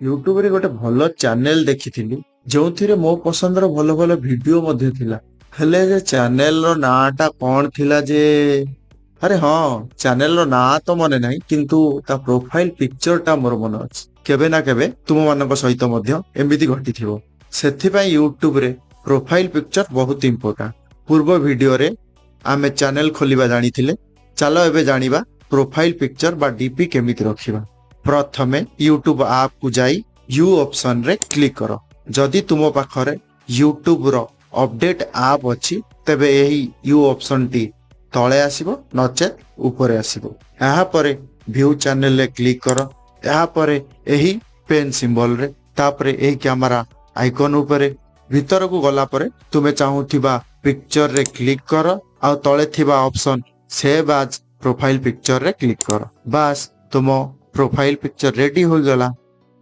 YouTube रे गोटे भल चैनल देखिथिली जोथिरे मो पसंदर भल भल वीडियो मध्ये थिला। हेले जे चैनल रो नाटा कोन थिला जे अरे हाँ चैनल रो ना तो मने नाही किंतु ता प्रोफाइल पिक्चर टा मोर मन अछि। केबे ना केबे तुम मानक सहित मध्य एमिति घटिथिबो। सेथि पय यूट्यूब रे प्रोफाइल पिक्चर बहुत इंपोर्टेंट। पूर्व वीडियो रे आमे चैनल खोलिबा जानिथिले। चलो एबे जानिबा प्रोफाइल पिक्चर बा डीपी केमिति रखिबा। प्रथमे यूट्यूब ऐप को जाई यू ऑप्शन रे क्लिक करो। जदि तुम पाखरे यूट्यूब रो अपडेट ऐप अछि तबे एही यू ऑप्शन टी तळे आसीबो नचेत ऊपरे आसीबो। एहा परे व्यू चैनल रे क्लिक करो। एहा परे एही पेन सिंबल रे तापरे एही कैमरा आइकन ऊपरे भीतर को गला परे तुमे चाहूथिबा पिक्चर रे क्लिक करो आ तळे थिबा option save as profile picture रे क्लिक करो। बस तुम प्रोफाइल पिक्चर रेडी हो गला।